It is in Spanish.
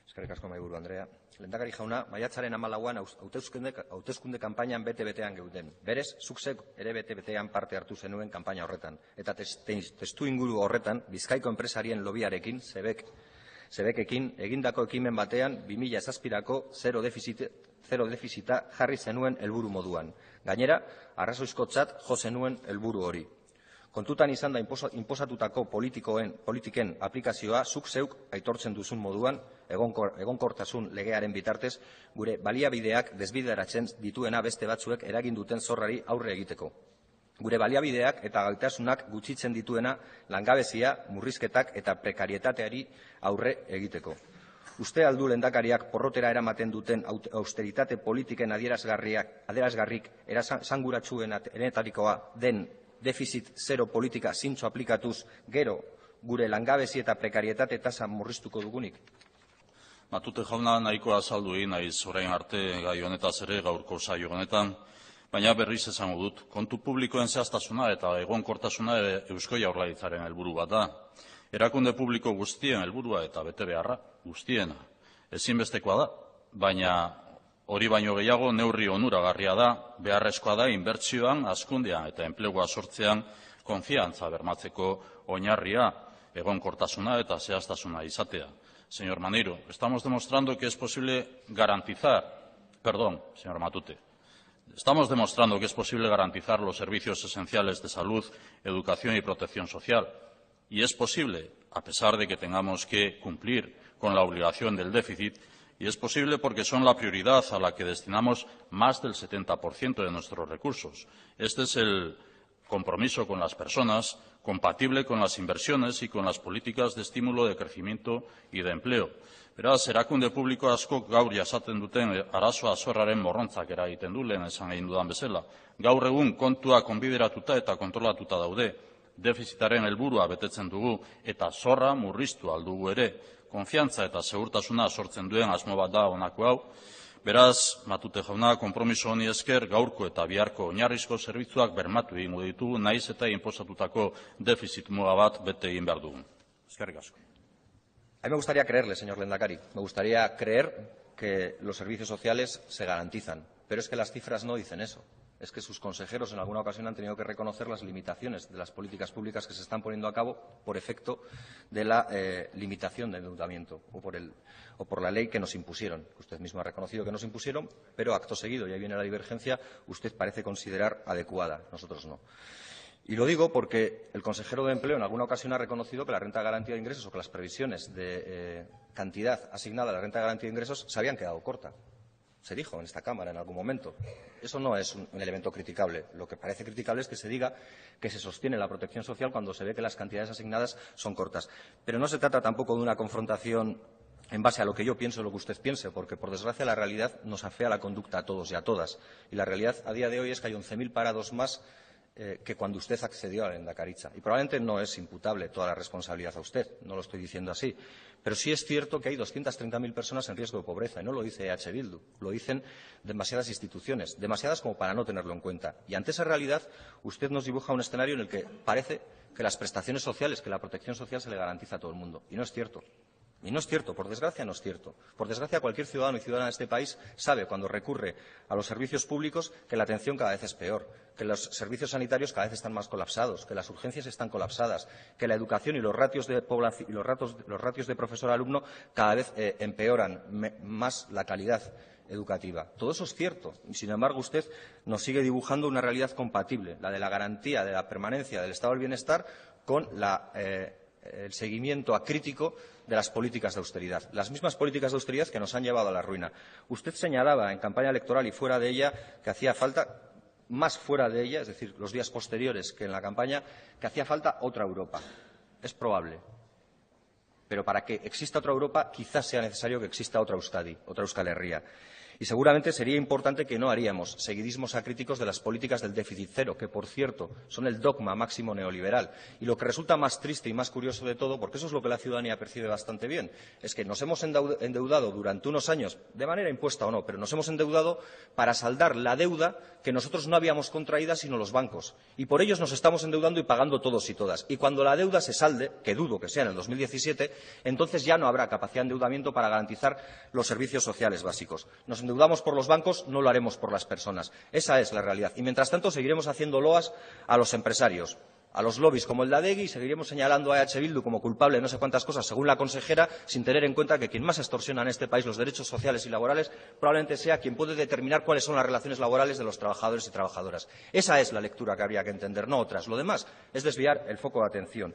Eskerrik asko, mahaiburu Andrea. Lehendakari jauna, maiatzaren 14an hauteskunde kanpainan bete-betean geuden. Berez, zuk zeuk ere bete-betean parte hartu zenuen kanpaina horretan. Eta testu inguru horretan, Bizkaiko enpresarien lobiarekin, Zebekekin, egindako ekimen batean 2007ko zero defizita jarri zenuen helburu moduan. Gainera, arrazoizkotzat jo zenuen helburu hori. Kontutan izan da inposatutako politiken aplikazioa zuk zeuk aitortzen duzun moduan, egonkortasun legearen bitartez, gure baliabideak desbideratzen dituena beste batzuek eragin duten zorrari aurre egiteko. Gure baliabideak eta gaitasunak gutxitzen dituena langabezia, murrizketak eta prekarietateari aurre egiteko. Uste aldu lehendakariak porrotera eramaten duten austeritate politiken adierazgarrik esanguratsuenetarikoa den defizit zero politika zintzo aplikatuz gero gure langabezi eta prekarietate tasa murriztuko dugunik? Matute jauna, nahiko azaldu egin naiz orain arte gai honetaz ere gaurko saio honetan, baina berriz esango dut, kontu publikoen zehaztasuna eta egonkortasuna Eusko Jaurlaritzaren helburu bat da. Erakunde publiko guztien helburua eta betebeharra guztiena ezinbestekoa da, baina hori baino gehiago neurri onuragarria da, beharrezkoa da inbertsioan, hazkundean eta enplegua sortzean konfiantza bermatzeko oinarria, egonkortasuna eta zehaztasuna izatea. Señor Maneiro, estamos demostrando que es posible garantizar, señor Matute, estamos demostrando que es posible garantizar los servicios esenciales de salud, educación y protección social. Y es posible, a pesar de que tengamos que cumplir con la obligación del déficit, y es posible porque son la prioridad a la que destinamos más del 70% de nuestros recursos. Este es el compromiso con las personas, compatible con las inversiones y con las políticas de estímulo de crecimiento y de empleo. Beraz, erakunde publiko askok gaur jasaten duten arazoa zorraren morrontzak eragiten du, lehen esan egin dudan bezala. Gaur egun kontua konbideratuta eta kontrolatuta daude. Defizitaren helburua betetzen dugu eta zorra murriztu aldugu ere. Konfiantza eta segurtasuna sortzen duen asmo bat da honako hau. Beraz, Matute jauna, konpromiso honi esker gaurko eta biharko oinarrizko zerbitzuak bermatu egingo ditugu, naiz eta inposatutako defizit muga bat bete egin behar dugu. Eskerrik asko. A mí me gustaría creerle, señor Lehendakari. Me gustaría creer que los servicios sociales se garantizan. Pero es que las cifras no dicen eso. Es que sus consejeros en alguna ocasión han tenido que reconocer las limitaciones de las políticas públicas que se están poniendo a cabo por efecto de la limitación del endeudamiento o por la ley que nos impusieron. Usted mismo ha reconocido que nos impusieron, pero acto seguido, y ahí viene la divergencia, usted parece considerar adecuada. Nosotros no. Y lo digo porque el consejero de Empleo en alguna ocasión ha reconocido que la renta de garantía de ingresos o que las previsiones de cantidad asignada a la renta de garantía de ingresos se habían quedado corta. Se dijo en esta Cámara en algún momento. Eso no es un elemento criticable. Lo que parece criticable es que se diga que se sostiene la protección social cuando se ve que las cantidades asignadas son cortas. Pero no se trata tampoco de una confrontación en base a lo que yo pienso o lo que usted piense, porque, por desgracia, la realidad nos afea la conducta a todos y a todas. Y la realidad a día de hoy es que hay 11.000 parados más que cuando usted accedió a la Lehendakaritza. Y probablemente no es imputable toda la responsabilidad a usted, no lo estoy diciendo así. Pero sí es cierto que hay 230.000 personas en riesgo de pobreza, y no lo dice EH Bildu, lo dicen demasiadas instituciones, demasiadas como para no tenerlo en cuenta. Y ante esa realidad, usted nos dibuja un escenario en el que parece que las prestaciones sociales, que la protección social se le garantiza a todo el mundo. Y no es cierto. Y no es cierto, por desgracia no es cierto. Por desgracia cualquier ciudadano y ciudadana de este país sabe cuando recurre a los servicios públicos que la atención cada vez es peor, que los servicios sanitarios cada vez están más colapsados, que las urgencias están colapsadas, que la educación y los ratios de población y los ratios de profesor-alumno cada vez empeoran más la calidad educativa. Todo eso es cierto y, sin embargo, usted nos sigue dibujando una realidad compatible, la de la garantía de la permanencia del estado del bienestar con el seguimiento acrítico de las políticas de austeridad, las mismas políticas de austeridad que nos han llevado a la ruina. Usted señalaba en campaña electoral y fuera de ella que hacía falta, más fuera de ella, es decir, los días posteriores que en la campaña, que hacía falta otra Europa. Es probable. Pero para que exista otra Europa quizás sea necesario que exista otra Euskadi, otra Euskal Herria. Y seguramente sería importante que no haríamos seguidismos acríticos de las políticas del déficit cero, que, por cierto, son el dogma máximo neoliberal. Y lo que resulta más triste y más curioso de todo, porque eso es lo que la ciudadanía percibe bastante bien, es que nos hemos endeudado durante unos años, de manera impuesta o no, pero nos hemos endeudado para saldar la deuda que nosotros no habíamos contraída sino los bancos. Y por ellos nos estamos endeudando y pagando todos y todas. Y cuando la deuda se salde, que dudo que sea en el 2017, entonces ya no habrá capacidad de endeudamiento para garantizar los servicios sociales básicos. Nos endeudamos por los bancos, no lo haremos por las personas. Esa es la realidad. Y mientras tanto seguiremos haciendo loas a los empresarios, a los lobbies como el de Adegi, y seguiremos señalando a EH Bildu como culpable de no sé cuántas cosas, según la consejera, sin tener en cuenta que quien más extorsiona en este país los derechos sociales y laborales probablemente sea quien puede determinar cuáles son las relaciones laborales de los trabajadores y trabajadoras. Esa es la lectura que habría que entender, no otras. Lo demás es desviar el foco de atención.